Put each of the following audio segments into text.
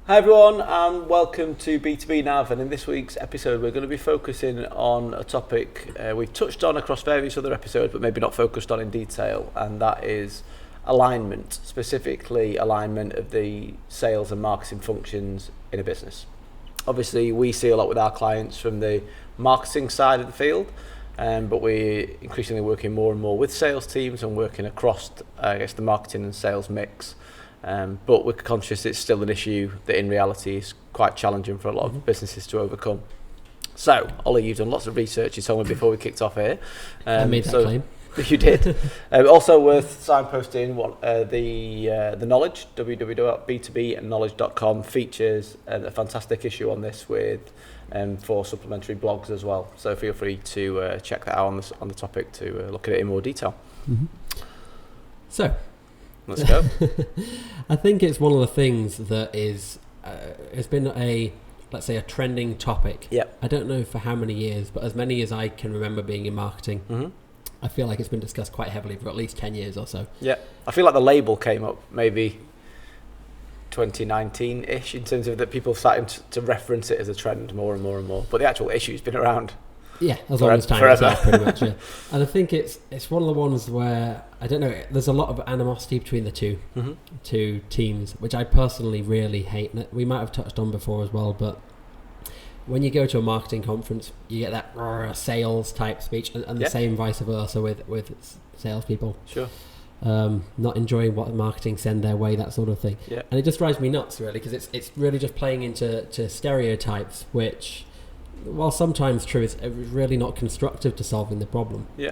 Hi everyone and welcome to B2B NAV, and in this week's episode we're going to be focusing on a topic we've touched on across various other episodes but maybe not focused on in detail, and that is alignment, specifically alignment of the sales and marketing functions in a business. Obviously we see a lot with our clients from the marketing side of the field, but we're increasingly working more and more with sales teams and working across the marketing and sales mix. But we're conscious it's still an issue that in reality is quite challenging for a lot of businesses to overcome. So, Ollie, you've done lots of research, you told me before we kicked off here. I made that claim. You did. Also worth signposting the knowledge, www.b2bknowledge.com features a fantastic issue on this with 4 supplementary blogs as well. So feel free to check that out on the topic to look at it in more detail. Mm-hmm. So, let's go. I think it's one of the things that has been a trending topic. Yep. I don't know for how many years, but as many as I can remember being in marketing, Mm-hmm. I feel like it's been discussed quite heavily for at least 10 years or so. Yeah, I feel like the label came up maybe 2019-ish in terms of that people starting to reference it as a trend more and more and more. But the actual issue's been around. Yeah, as long as time is up, pretty much. Yeah. And I think it's one of the ones where, I don't know, there's a lot of animosity between the two teams, which I personally really hate. And we might have touched on before as well, but when you go to a marketing conference, you get that sales type speech, and the same vice versa with salespeople. Sure. Not enjoying what marketing send their way, that sort of thing. Yeah. And it just drives me nuts, really, because it's really just playing into stereotypes, which, while sometimes true, it's really not constructive to solving the problem. Yeah.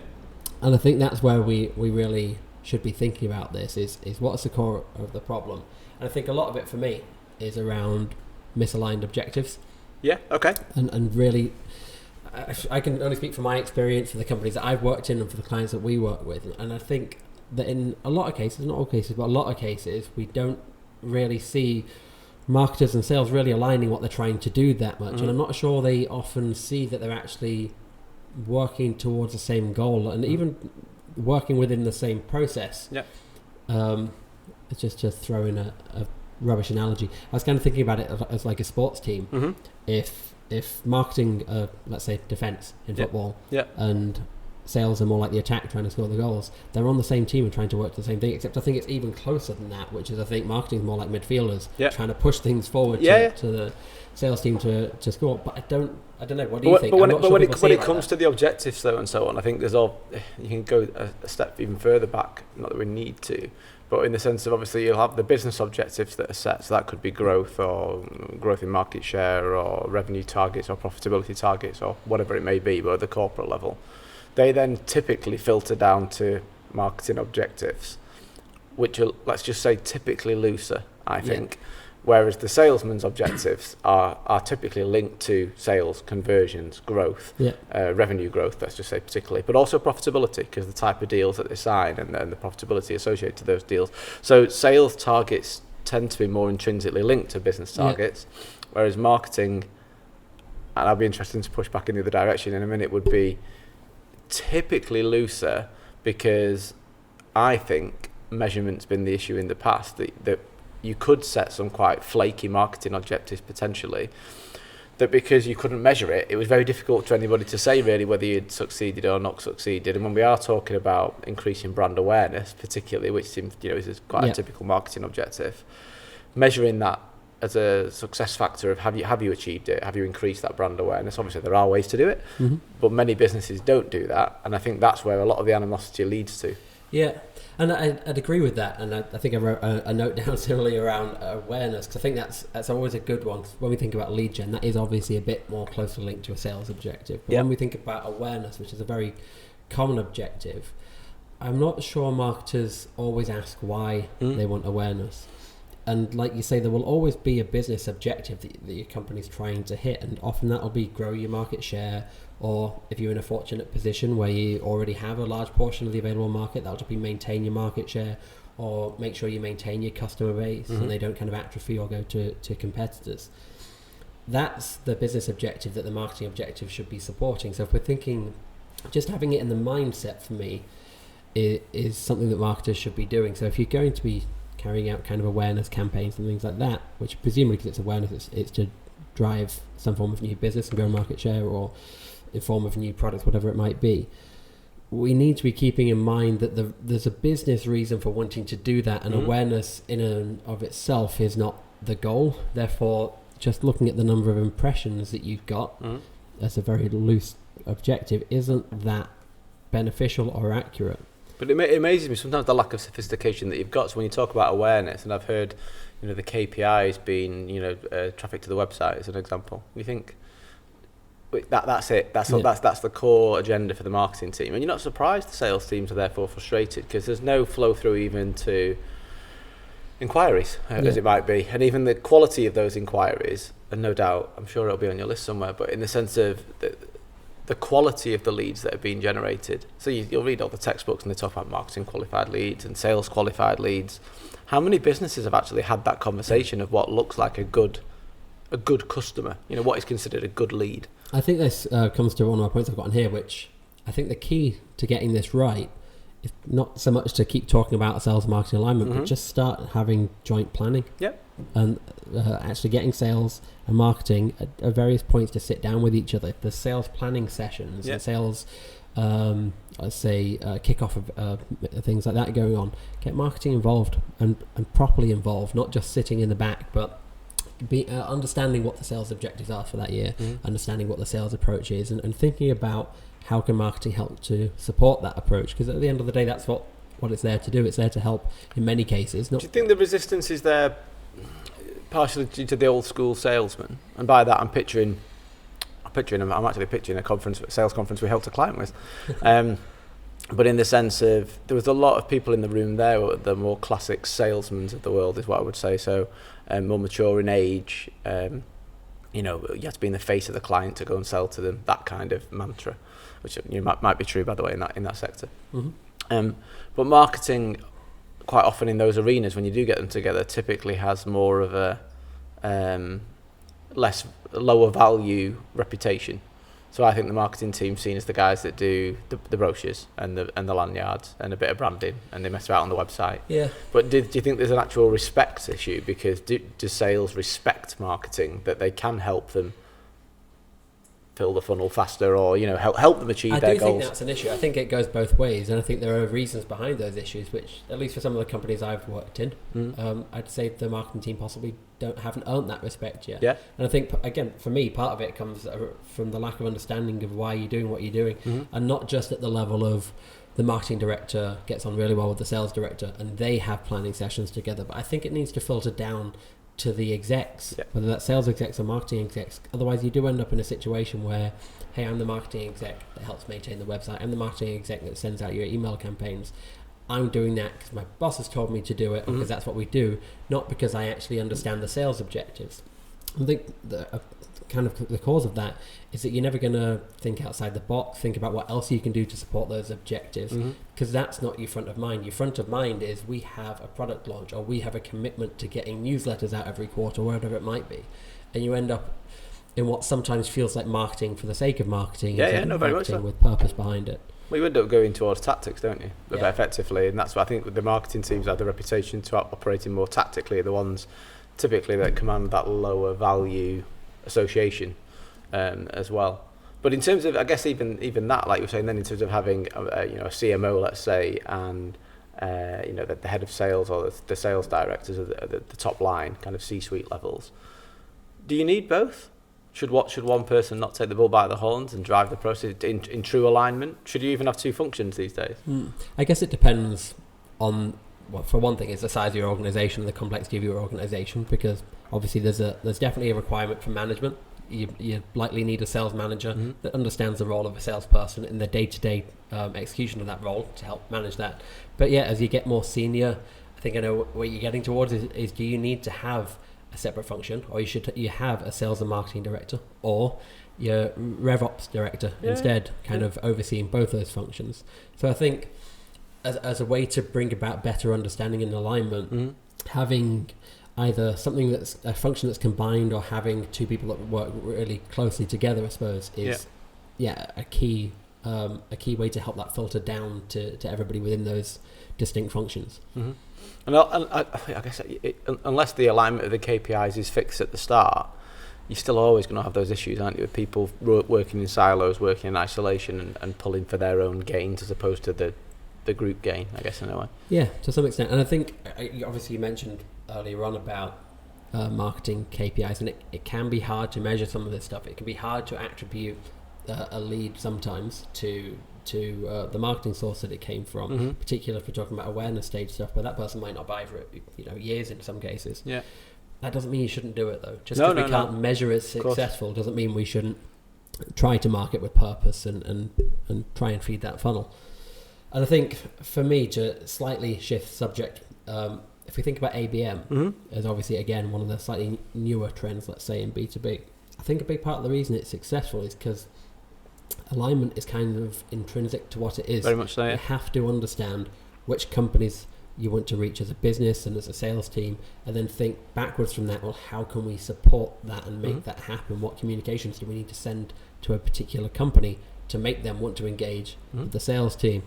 And I think that's where we really should be thinking about this, is what's the core of the problem. And I think a lot of it for me is around misaligned objectives. Yeah, okay. And really, I can only speak from my experience for the companies that I've worked in and for the clients that we work with. And I think that in a lot of cases, not all cases, but a lot of cases, we don't really see marketers and sales really aligning what they're trying to do that much. And I'm not sure they often see that they're actually working towards the same goal and even working within the same process. Yeah. It's just to throw in a rubbish analogy. I was kind of thinking about it as like a sports team. Mm-hmm. If marketing, let's say defense in football, and sales are more like the attack, trying to score the goals, they're on the same team and trying to work to the same thing, except I think it's even closer than that, which is I think marketing is more like midfielders, trying to push things forward to the sales team to score. But I don't know, what do you think? But when it comes to the objectives though and so on, I think you can go a step even further back, not that we need to, but in the sense of obviously you'll have the business objectives that are set, so that could be growth or growth in market share or revenue targets or profitability targets or whatever it may be, but at the corporate level. They then typically filter down to marketing objectives, which are, let's just say, typically looser, I think. Whereas the salesman's objectives are typically linked to sales, conversions, growth, revenue growth, let's just say particularly, but also profitability, because the type of deals that they sign and the profitability associated to those deals. So sales targets tend to be more intrinsically linked to business targets, whereas marketing, and I'll be interested to push back in the other direction in a minute, would be typically looser, because I think measurement's been the issue in the past, that you could set some quite flaky marketing objectives potentially, that because you couldn't measure it, it was very difficult to anybody to say really whether you'd succeeded or not succeeded. And when we are talking about increasing brand awareness particularly, which seems is quite a typical marketing objective, measuring that as a success factor of have you achieved it, have you increased that brand awareness. Obviously there are ways to do it, but many businesses don't do that, and I think that's where a lot of the animosity leads to. Yeah, and I'd agree with that, and I think I wrote a note down similarly around awareness, because I think that's always a good one. When we think about lead gen, that is obviously a bit more closely linked to a sales objective, but when we think about awareness, which is a very common objective, I'm not sure marketers always ask why they want awareness. And like you say, there will always be a business objective that your company's trying to hit, and often that will be grow your market share, or if you're in a fortunate position where you already have a large portion of the available market, that'll just be maintain your market share, or make sure you maintain your customer base and they don't kind of atrophy or go to competitors. That's the business objective that the marketing objective should be supporting. So if we're thinking, just having it in the mindset for me is something that marketers should be doing. So if you're going to be carrying out kind of awareness campaigns and things like that, which presumably, because it's awareness, it's to drive some form of new business and grow market share, or in form of new products, whatever it might be. We need to be keeping in mind that there's a business reason for wanting to do that, and awareness in and of itself is not the goal. Therefore, just looking at the number of impressions that you've got as a very loose objective isn't that beneficial or accurate. But it amazes me sometimes the lack of sophistication that you've got. So when you talk about awareness, and I've heard, the KPIs being, traffic to the website as an example. You think that's it. That's the core agenda for the marketing team, and you're not surprised the sales teams are therefore frustrated because there's no flow through even to inquiries, as it might be, and even the quality of those inquiries. And no doubt, I'm sure it'll be on your list somewhere. But in the sense of the quality of the leads that are being generated. So you'll read all the textbooks and they talk about marketing qualified leads and sales qualified leads. How many businesses have actually had that conversation of what looks like a good customer? What is considered a good lead? I think this comes to one of my points I've got on here, which I think the key to getting this right is not so much to keep talking about sales marketing alignment, but just start having joint planning. Yep. And actually getting sales and marketing at various points to sit down with each other. The sales planning sessions and sales, let's say, kickoff of things like that going on. Get marketing involved and properly involved, not just sitting in the back, but be understanding what the sales objectives are for that year, understanding what the sales approach is, and thinking about how can marketing help to support that approach. Because at the end of the day, that's what it's there to do. It's there to help in many cases. Do you think the resistance is there partially due to the old school salesman? And by that I'm picturing a sales conference we helped a client with. But in the sense of, there was a lot of people in the room there who were the more classic salesmen of the world, is what I would say. So more mature in age, you have to be in the face of the client to go and sell to them, that kind of mantra, which might be true, by the way, in that sector. But marketing, quite often in those arenas, when you do get them together, typically has more of a lower value reputation. So I think the marketing team's seen as the guys that do the brochures and the lanyards and a bit of branding, and they mess about on the website. Yeah. But do you think there's an actual respect issue? Because do sales respect marketing, that they can help them fill the funnel faster, or help them achieve their goals? I do think that's an issue. I think it goes both ways, and I think there are reasons behind those issues, which, at least for some of the companies I've worked in, I'd say the marketing team possibly haven't earned that respect yet. Yeah. And I think, again, for me, part of it comes from the lack of understanding of why you're doing what you're doing, and not just at the level of the marketing director gets on really well with the sales director and they have planning sessions together, but I think it needs to filter down to the execs, whether that's sales execs or marketing execs. Otherwise, you do end up in a situation where, hey, I'm the marketing exec that helps maintain the website. I'm the marketing exec that sends out your email campaigns. I'm doing that because my boss has told me to do it, because that's what we do, not because I actually understand the sales objectives. I think the cause of that is that you're never going to think outside the box, think about what else you can do to support those objectives, because that's not your front of mind. Your front of mind is, we have a product launch, or we have a commitment to getting newsletters out every quarter, whatever it might be. And you end up in what sometimes feels like marketing for the sake of marketing, very much so, with purpose behind it. Well, you end up going towards tactics, don't you? Effectively, and that's why I think the marketing teams have the reputation to operating more tactically, the ones typically that command that lower value association as well. But in terms of, I guess, even that, like you were saying then, in terms of having a CMO, let's say, and the head of sales, or the sales directors at the top line, kind of C-suite levels, do you need both? Should one person not take the bull by the horns and drive the process in true alignment? Should you even have two functions these days? I guess it depends on, well, for one thing, it's the size of your organisation and the complexity of your organisation, because obviously there's definitely a requirement for management. You likely need a sales manager that understands the role of a salesperson in the day-to-day execution of that role to help manage that. But yeah, as you get more senior, I think I know what you're getting towards is do you need to have a separate function, or you have a sales and marketing director, or your RevOps director instead, kind of overseeing both those functions. So I think as a way to bring about better understanding and alignment, having either something that's a function that's combined, or having two people that work really closely together, I suppose, is a key way to help that filter down to everybody within those distinct functions. And I guess unless the alignment of the KPIs is fixed at the start, you're still always going to have those issues, aren't you, with people working in silos, working in isolation, and pulling for their own gains as opposed to the group gain, I guess, in a way. Yeah, to some extent. And I think, obviously, you mentioned earlier on about marketing KPIs, and it can be hard to measure some of this stuff. It can be hard to attribute a lead sometimes to the marketing source that it came from, particularly if we're talking about awareness stage stuff, where that person might not buy for it, years in some cases. Yeah. That doesn't mean you shouldn't do it, though. Just because we can't measure it successful doesn't mean we shouldn't try to market with purpose and try and feed that funnel. And I think, for me, to slightly shift subject, if we think about ABM as obviously, again, one of the slightly newer trends, let's say, in B2B, I think a big part of the reason it's successful is because alignment is kind of intrinsic to what it is. Very much so, yeah. You have to understand which companies you want to reach as a business and as a sales team, and then think backwards from that, well, how can we support that and make that happen? What communications do we need to send to a particular company to make them want to engage with the sales team?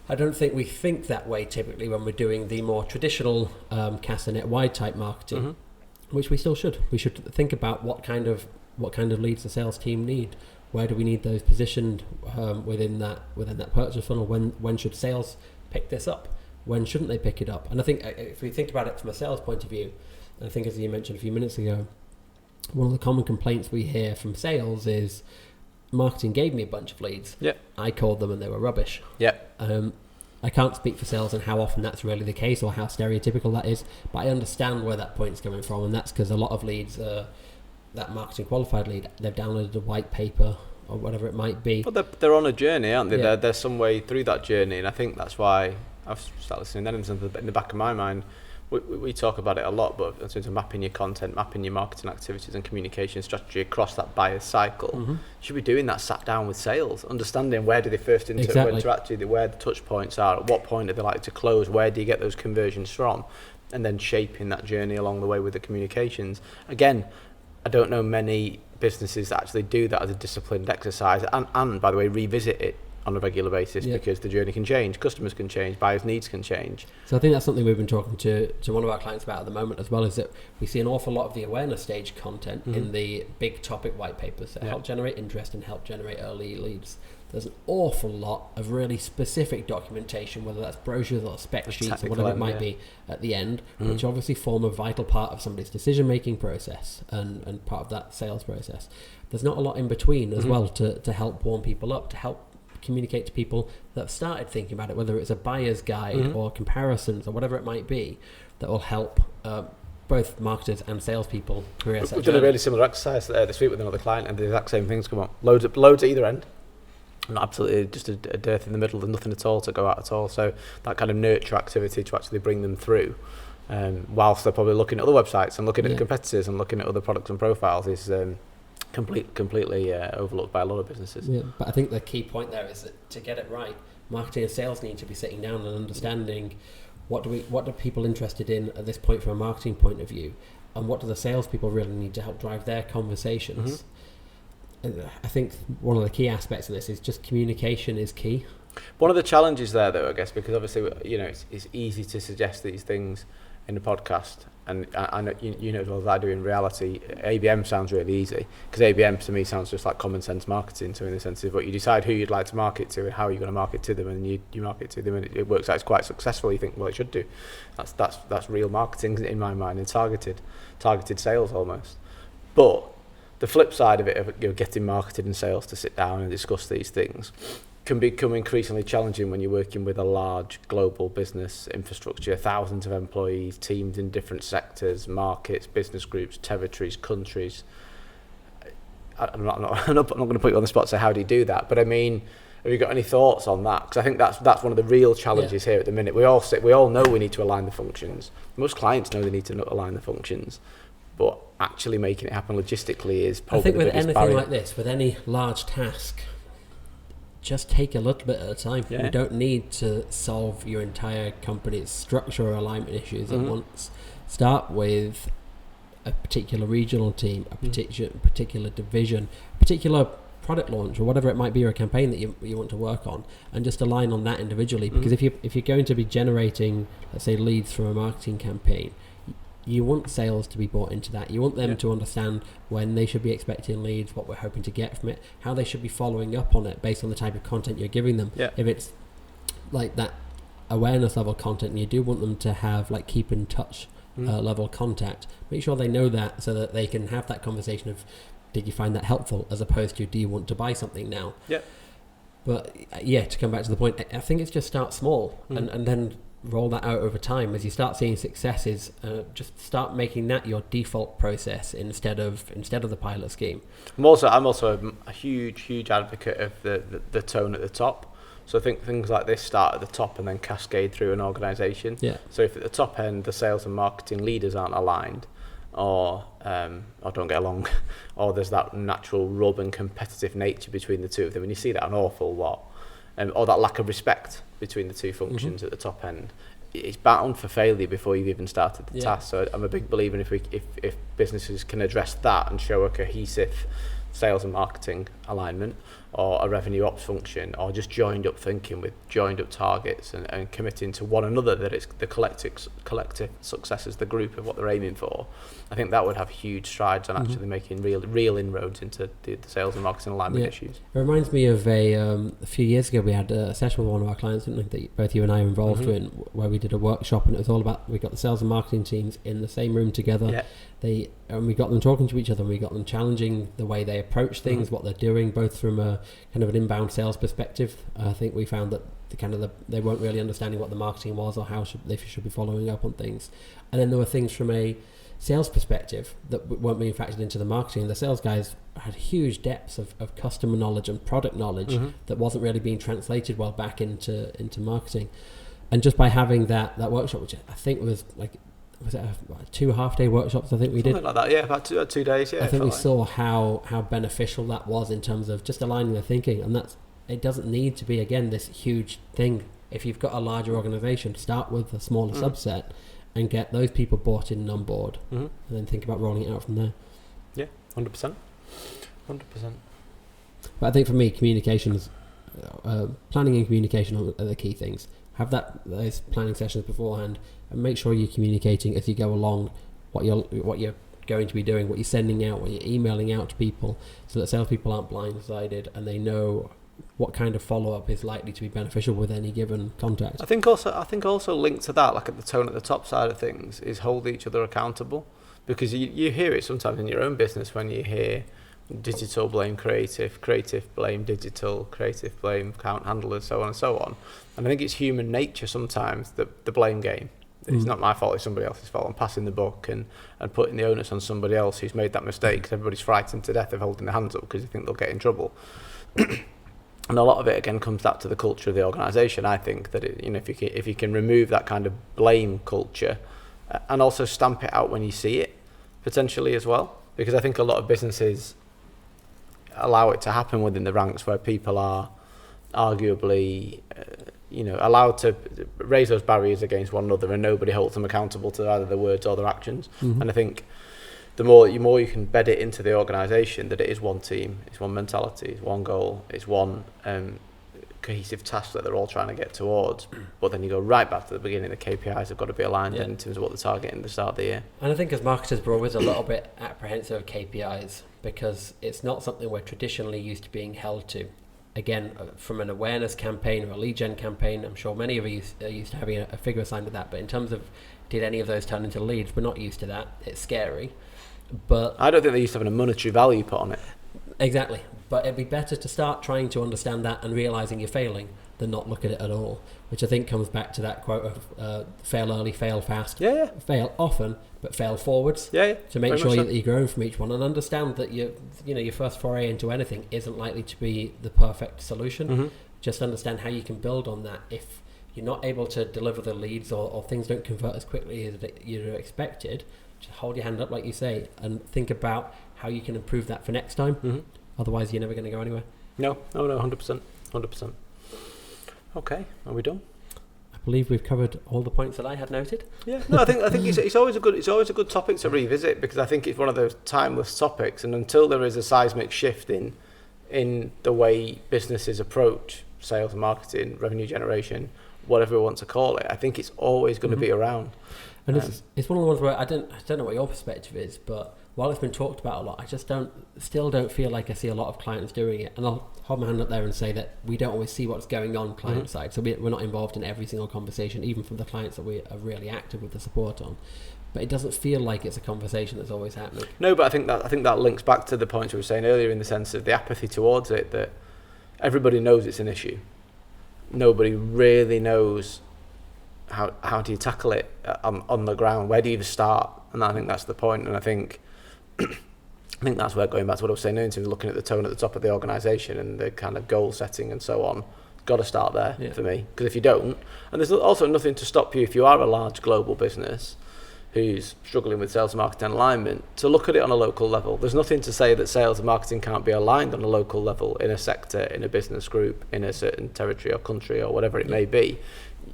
I don't think we think that way typically when we're doing the more traditional cast a net wide type marketing, which we still should. We should think about what kind of leads the sales team need. Where do we need those positioned within that purchase funnel? When should sales pick this up? When shouldn't they pick it up? And I think if we think about it from a sales point of view, and I think as you mentioned a few minutes ago, one of the common complaints we hear from sales is marketing gave me a bunch of leads. Yep. I called them and they were rubbish. Yep. I can't speak for sales and how often that's really the case or how stereotypical that is, but I understand where that point's coming from, and that's because a lot of leads, that marketing qualified lead, they've downloaded a white paper or whatever it might be. Well, they're on a journey, aren't they? Yeah. They're some way through that journey, and I think that's why I've started listening. Then in the back of my mind, we talk about it a lot, but in terms of mapping your content, mapping your marketing activities and communication strategy across that buyer's cycle, you should be doing that sat down with sales, understanding where do they first interact with you, where the touch points are, at what point do they like to close, where do you get those conversions from, and then shaping that journey along the way with the communications. Again, I don't know many businesses that actually do that as a disciplined exercise and by the way, revisit it on a regular basis, because the journey can change, customers can change, buyers' needs can change. So I think that's something we've been talking to one of our clients about at the moment as well, is that we see an awful lot of the awareness stage content in the big topic white papers that help generate interest and help generate early leads. There's an awful lot of really specific documentation, whether that's brochures or spec sheets or whatever it might be at the end, which obviously form a vital part of somebody's decision-making process and part of that sales process. There's not a lot in between as well to help warm people up, to help communicate to people that have started thinking about it, whether it's a buyer's guide or comparisons or whatever it might be, that will help both marketers and salespeople. We've done a really similar exercise this week with another client, and the exact same things come up. Loads at either end. Not absolutely just a dearth in the middle, and nothing at all to go out at all. So that kind of nurture activity to actually bring them through, whilst they're probably looking at other websites and looking at competitors and looking at other products and profiles, is completely overlooked by a lot of businesses. Yeah, but I think the key point there is that to get it right, marketing and sales need to be sitting down and understanding what are people interested in at this point from a marketing point of view, and what do the salespeople really need to help drive their conversations. And I think one of the key aspects of this is just communication is key. One of the challenges there, though, I guess, because obviously it's easy to suggest these things in a podcast, and I know you know as well as I do, in reality ABM sounds really easy, because ABM to me sounds just like common sense marketing, so in the sense of what you decide who you'd like to market to and how you're going to market to them, and you market to them, and it works out, it's quite successful. You think, well, it should do. That's real marketing in my mind, and targeted sales almost. But the flip side of it, of getting marketing and sales to sit down and discuss these things, can become increasingly challenging when you're working with a large global business infrastructure, thousands of employees, teams in different sectors, markets, business groups, territories, countries. I'm not going to put you on the spot and say how do you do that, but I mean, have you got any thoughts on that? Because I think that's one of the real challenges here at the minute. We all know we need to align the functions. Most clients know they need to align the functions, but actually making it happen logistically is probably the biggest barrier. I think with anything like this, with any large task, just take a little bit at a time. You don't need to solve your entire company's structure or alignment issues at once. Start with a particular regional team, a particular division, a particular product launch or whatever it might be, or a campaign that you want to work on, and just align on that individually. Because if you're going to be generating, let's say, leads from a marketing campaign, you want sales to be bought into that. You want them to understand when they should be expecting leads, what we're hoping to get from it, how they should be following up on it based on the type of content you're giving them. If it's like that awareness level content, and you do want them to have like keep in touch level contact, make sure they know that, so that they can have that conversation of, did you find that helpful, as opposed to, do you want to buy something now? But to come back to the point, I think it's just start small and then roll that out over time. As you start seeing successes, just start making that your default process instead of the pilot scheme. I'm also a huge advocate of the tone at the top. So I think things like this start at the top and then cascade through an organisation. So if at the top end the sales and marketing leaders aren't aligned, or don't get along, or there's that natural rub and competitive nature between the two of them, and you see that an awful lot, or that lack of respect between the two functions at the top end, it's bound for failure before you've even started the task. So I'm a big believer in if businesses can address that and show a cohesive sales and marketing alignment, or a revenue ops function, or just joined up thinking with joined up targets and committing to one another that it's the collective success as the group of what they're aiming for, I think that would have huge strides on actually making real inroads into the sales and marketing alignment issues. It reminds me of a few years ago we had a session with one of our clients, didn't we, that both you and I were involved in, where we did a workshop, and it was all about, we got the sales and marketing teams in the same room together. And we got them talking to each other, and we got them challenging the way they approach things, what they're doing, both from a kind of an inbound sales perspective. I think we found that they weren't really understanding what the marketing was, or how they should be following up on things. And then there were things from a sales perspective that weren't being factored into the marketing. The sales guys had huge depths of customer knowledge and product knowledge that wasn't really being translated well back into marketing. And just by having that workshop, which I think was like, was it 2 half-day workshops I think we did? Something like that, about 2 days, I think we saw how beneficial that was in terms of just aligning their thinking. And it doesn't need to be, again, this huge thing. If you've got a larger organisation, start with a smaller subset and get those people bought in and on board, and then think about rolling it out from there. 100%. But I think for me, communications, planning and communication are the key things. Have those planning sessions beforehand, and make sure you're communicating as you go along what you're going to be doing, what you're sending out, what you're emailing out to people, so that salespeople aren't blindsided and they know what kind of follow-up is likely to be beneficial with any given contact. I think also linked to that, like at the tone at the top side of things, is hold each other accountable, because you hear it sometimes in your own business when you hear digital blame creative blame digital, creative blame account handlers, so on and so on. And I think it's human nature sometimes, the blame game. It's not my fault, it's somebody else's fault. I'm passing the buck and putting the onus on somebody else who's made that mistake, because everybody's frightened to death of holding their hands up because they think they'll get in trouble. And a lot of it again comes back to the culture of the organisation. I think that if you can remove that kind of blame culture, and also stamp it out when you see it potentially as well, because I think a lot of businesses allow it to happen within the ranks where people are arguably allowed to raise those barriers against one another, and nobody holds them accountable to either their words or their actions. And I think the more you can bed it into the organisation that it is one team, it's one mentality, it's one goal, it's one cohesive task that they're all trying to get towards. But then you go right back to the beginning, the KPIs have got to be aligned in terms of what they're targeting at the start of the year. And I think as marketers, we're always a little bit apprehensive of KPIs, because it's not something we're traditionally used to being held to. Again, from an awareness campaign or a lead gen campaign, I'm sure many of you are used to having a figure assigned to that. But in terms of, did any of those turn into leads, we're not used to that. It's scary. But I don't think they're used to having a monetary value put on it. Exactly. But it'd be better to start trying to understand that and realising you're failing than not look at it at all, which I think comes back to that quote of fail early, fail fast. Fail often, but fail forwards. To make sure that you're growing from each one, and understand that your first foray into anything isn't likely to be the perfect solution. Just understand how you can build on that. If you're not able to deliver the leads, or things don't convert as quickly as you'd expected, just hold your hand up, like you say, and think about how you can improve that for next time. Otherwise, you're never going to go anywhere. No, 100%. Okay, are we done? I believe we've covered all the points that I had noted. I think it's always a good topic to revisit, because I think it's one of those timeless topics, and until there is a seismic shift in in the way businesses approach sales and marketing, revenue generation, whatever we want to call it. I think it's always going to be around. And it's one of the ones where I don't know what your perspective is, but while it's been talked about a lot, I just still don't feel like I see a lot of clients doing it. And I'll hold my hand up there and say that we don't always see what's going on client side. So we're not involved in every single conversation, even from the clients that we are really active with the support on. But it doesn't feel like it's a conversation that's always happening. No, but I think that links back to the point we were saying earlier, in the sense of the apathy towards it, that everybody knows it's an issue. Nobody really knows how do you tackle it on the ground. Where do you even start? And I think that's the point. And I think that's where, going back to what I was saying earlier, in terms of looking at the tone at the top of the organisation and the kind of goal setting and so on, got to start there for me. Because if you don't, and there's also nothing to stop you if you are a large global business who's struggling with sales and marketing alignment, to look at it on a local level. There's nothing to say that sales and marketing can't be aligned on a local level, in a sector, in a business group, in a certain territory or country or whatever it may be.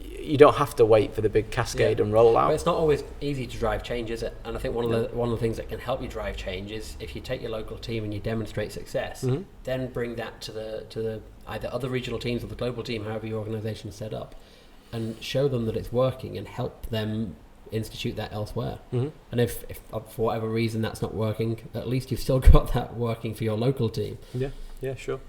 You don't have to wait for the big cascade and roll out. But it's not always easy to drive change, is it? And I think one of the things that can help you drive change is if you take your local team and you demonstrate success, then bring that to the either other regional teams or the global team, however your organisation is set up, and show them that it's working and help them institute that elsewhere. And if for whatever reason that's not working, at least you've still got that working for your local team. Yeah, sure.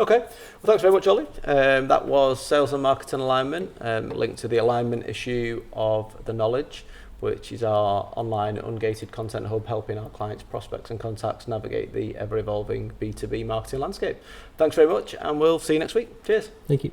Okay, well, thanks very much, Ollie. That was Sales and Marketing Alignment, linked to the alignment issue of the knowledge, which is our online ungated content hub, helping our clients, prospects and contacts navigate the ever-evolving B2B marketing landscape. Thanks very much, and we'll see you next week. Cheers. Thank you.